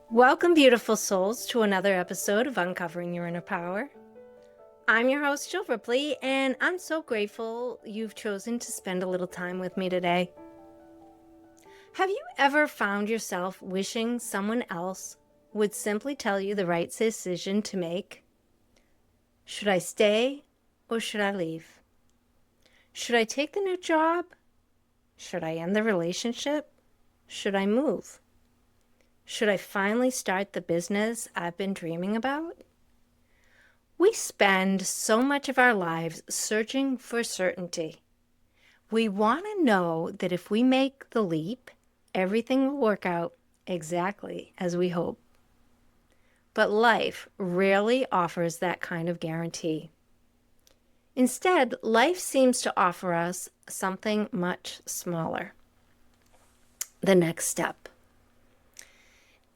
Welcome, beautiful souls, to another episode of Uncovering Your Inner Power. I'm your host, Jill Ripley, and I'm so grateful you've chosen to spend a little time with me today. Have you ever found yourself wishing someone else would simply tell you the right decision to make? Should I stay or should I leave? Should I take the new job? Should I end the relationship? Should I move? Should I finally start the business I've been dreaming about? We spend so much of our lives searching for certainty. We want to know that if we make the leap, everything will work out exactly as we hope. But life rarely offers that kind of guarantee. Instead, life seems to offer us something much smaller: the next step.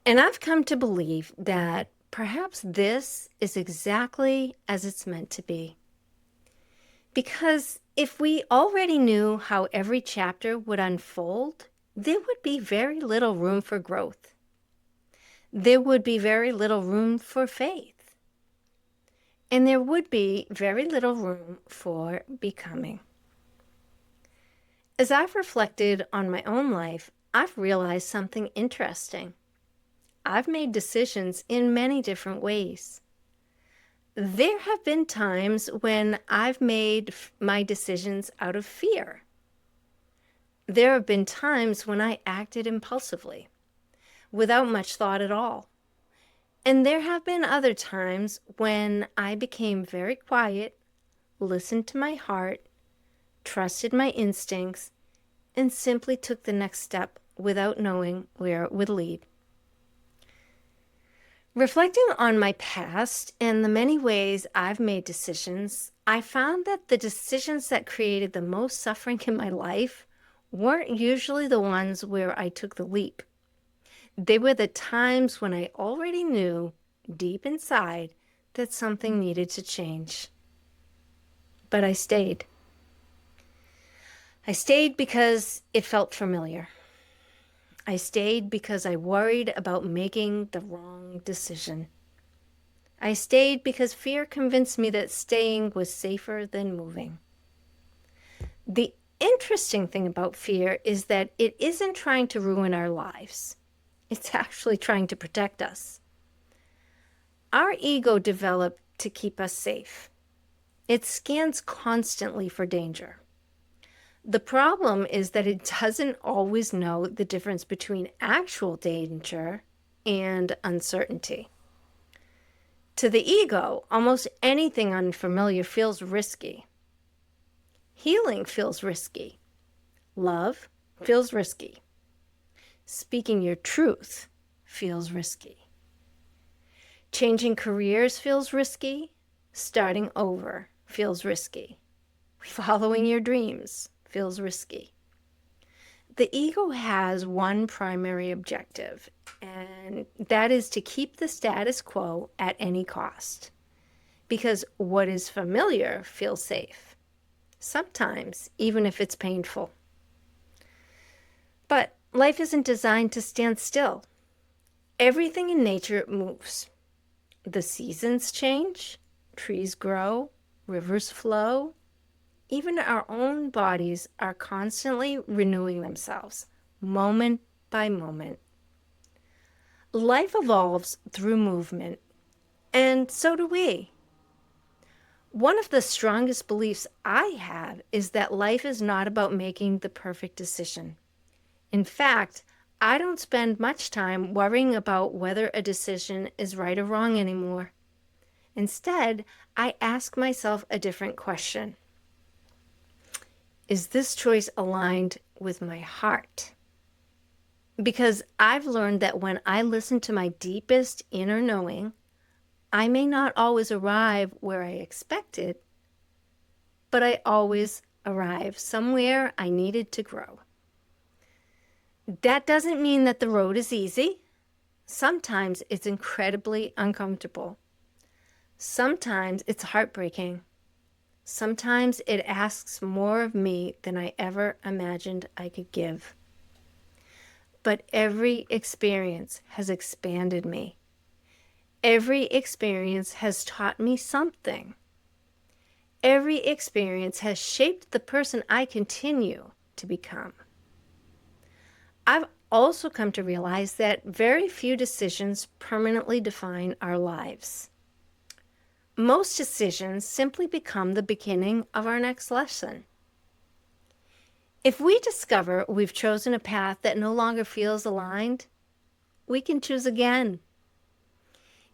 And I've come to believe that perhaps this is exactly as it's meant to be. Because if we already knew how every chapter would unfold, there would be very little room for growth. There would be very little room for faith. And there would be very little room for becoming. As I've reflected on my own life, I've realized something interesting. I've made decisions in many different ways. There have been times when I've made my decisions out of fear. There have been times when I acted impulsively, without much thought at all. And there have been other times when I became very quiet, listened to my heart, trusted my instincts, and simply took the next step without knowing where it would lead. Reflecting on my past and the many ways I've made decisions, I found that the decisions that created the most suffering in my life weren't usually the ones where I took the leap. They were the times when I already knew deep inside that something needed to change. But I stayed. I stayed because it felt familiar. I stayed because I worried about making the wrong decision. I stayed because fear convinced me that staying was safer than moving. The interesting thing about fear is that it isn't trying to ruin our lives. It's actually trying to protect us. Our ego developed to keep us safe. It scans constantly for danger. The problem is that it doesn't always know the difference between actual danger and uncertainty. To the ego, almost anything unfamiliar feels risky. Healing feels risky. Love feels risky. Speaking your truth feels risky. Changing careers feels risky. Starting over feels risky. Following your dreams feels risky. The ego has one primary objective, and that is to keep the status quo at any cost. Because what is familiar feels safe, sometimes even if it's painful. But life isn't designed to stand still. Everything in nature moves. The seasons change, trees grow, rivers flow. Even our own bodies are constantly renewing themselves, moment by moment. Life evolves through movement, and so do we. One of the strongest beliefs I have is that life is not about making the perfect decision. In fact, I don't spend much time worrying about whether a decision is right or wrong anymore. Instead, I ask myself a different question. Is this choice aligned with my heart? Because I've learned that when I listen to my deepest inner knowing, I may not always arrive where I expected, but I always arrive somewhere I needed to grow. That doesn't mean that the road is easy. Sometimes it's incredibly uncomfortable. Sometimes it's heartbreaking. Sometimes it asks more of me than I ever imagined I could give. but every experience has expanded me. Every experience has taught me something. Every experience has shaped the person I continue to become. I've also come to realize that very few decisions permanently define our lives. Most decisions simply become the beginning of our next lesson. If we discover we've chosen a path that no longer feels aligned, we can choose again.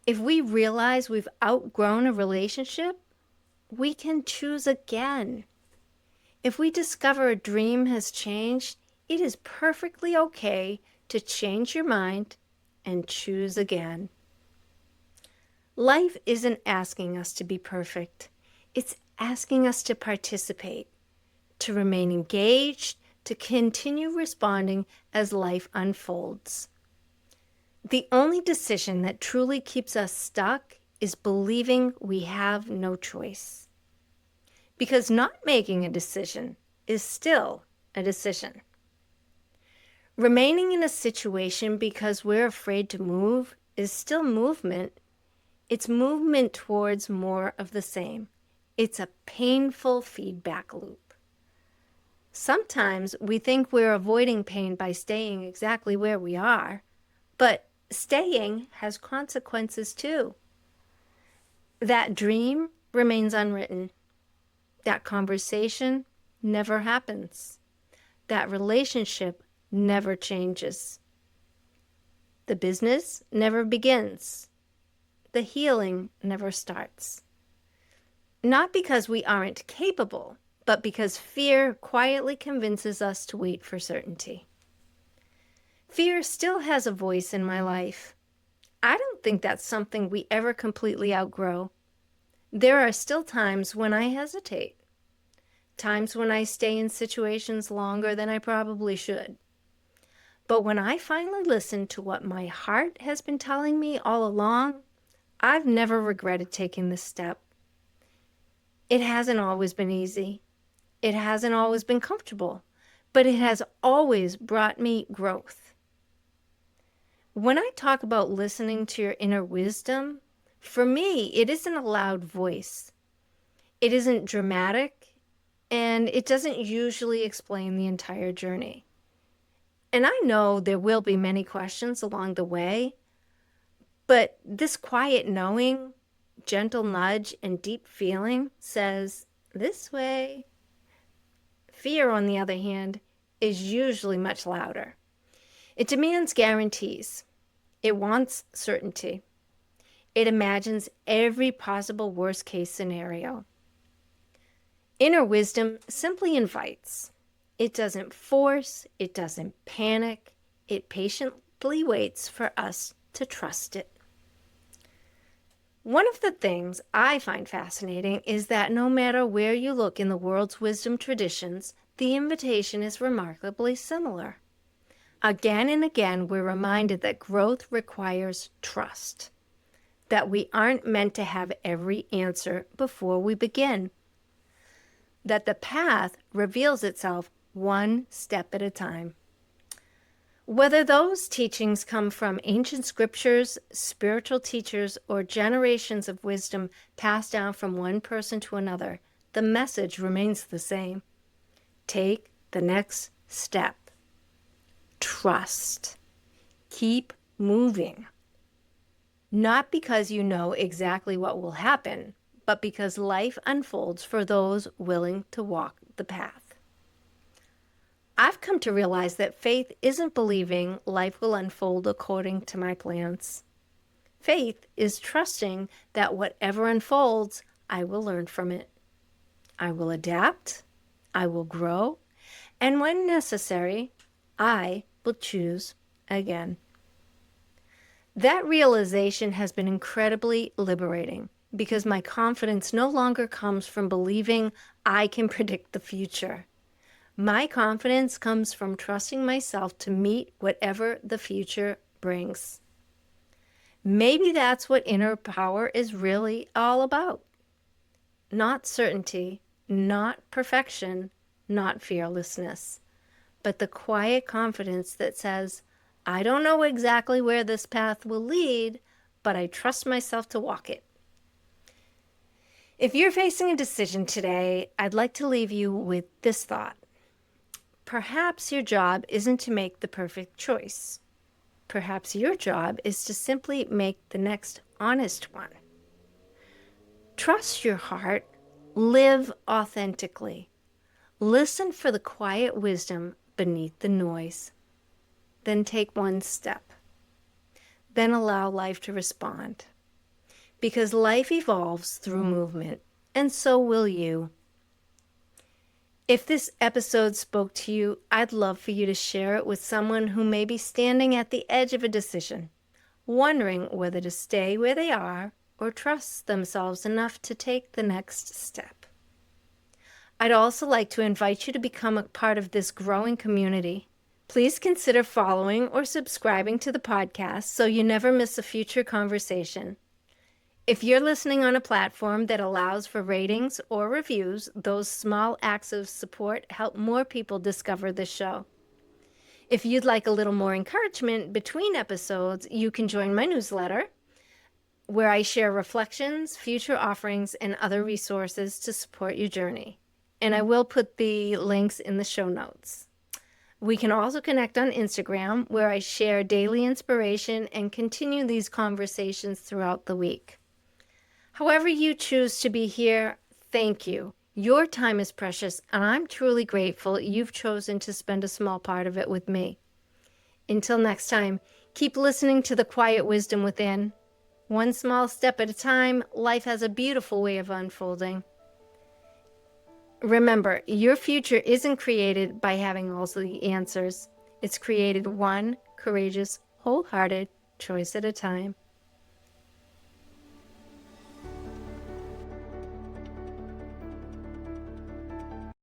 If we realize we've outgrown a relationship, we can choose again. If we discover a dream has changed, it is perfectly okay to change your mind and choose again. Life isn't asking us to be perfect. It's asking us to participate, to remain engaged, to continue responding as life unfolds. The only decision that truly keeps us stuck is believing we have no choice. Because not making a decision is still a decision. Remaining in a situation because we're afraid to move is still movement. It's movement towards more of the same. It's a painful feedback loop. Sometimes we think we're avoiding pain by staying exactly where we are, but staying has consequences too. That dream remains unwritten. That conversation never happens. That relationship never changes. The business never begins. The healing never starts. Not because we aren't capable, but because fear quietly convinces us to wait for certainty. Fear still has a voice in my life. I don't think that's something we ever completely outgrow. There are still times when I hesitate, times when I stay in situations longer than I probably should. But when I finally listen to what my heart has been telling me all along, I've never regretted taking this step. It hasn't always been easy. It hasn't always been comfortable, but it has always brought me growth. When I talk about listening to your inner wisdom, for me, it isn't a loud voice. It isn't dramatic, and it doesn't usually explain the entire journey. And I know there will be many questions along the way, but this quiet knowing, gentle nudge, and deep feeling says, this way. Fear, on the other hand, is usually much louder. It demands guarantees. It wants certainty. It imagines every possible worst-case scenario. Inner wisdom simply invites. It doesn't force, it doesn't panic, it patiently waits for us to trust it. One of the things I find fascinating is that no matter where you look in the world's wisdom traditions, the invitation is remarkably similar. Again and again, we're reminded that growth requires trust, that we aren't meant to have every answer before we begin, that the path reveals itself one step at a time. Whether those teachings come from ancient scriptures, spiritual teachers, or generations of wisdom passed down from one person to another, the message remains the same. Take the next step. Trust. Keep moving. Not because you know exactly what will happen, but because life unfolds for those willing to walk the path. I've come to realize that faith isn't believing life will unfold according to my plans. Faith is trusting that whatever unfolds, I will learn from it. I will adapt, I will grow, and when necessary, I will choose again. That realization has been incredibly liberating because my confidence no longer comes from believing I can predict the future. My confidence comes from trusting myself to meet whatever the future brings. Maybe that's what inner power is really all about. Not certainty, not perfection, not fearlessness, but the quiet confidence that says, I don't know exactly where this path will lead, but I trust myself to walk it. If you're facing a decision today, I'd like to leave you with this thought. Perhaps your job isn't to make the perfect choice. Perhaps your job is to simply make the next honest one. Trust your heart. Live authentically. Listen for the quiet wisdom beneath the noise. Then take one step. Then allow life to respond. Because life evolves through movement, and so will you. If this episode spoke to you, I'd love for you to share it with someone who may be standing at the edge of a decision, wondering whether to stay where they are or trust themselves enough to take the next step. I'd also like to invite you to become a part of this growing community. Please consider following or subscribing to the podcast so you never miss a future conversation. If you're listening on a platform that allows for ratings or reviews, those small acts of support help more people discover the show. If you'd like a little more encouragement between episodes, you can join my newsletter, where I share reflections, future offerings, and other resources to support your journey. And I will put the links in the show notes. We can also connect on Instagram, where I share daily inspiration and continue these conversations throughout the week. However you choose to be here, thank you. Your time is precious, and I'm truly grateful you've chosen to spend a small part of it with me. Until next time, keep listening to the quiet wisdom within. One small step at a time, life has a beautiful way of unfolding. Remember, your future isn't created by having all the answers. It's created one courageous, wholehearted choice at a time.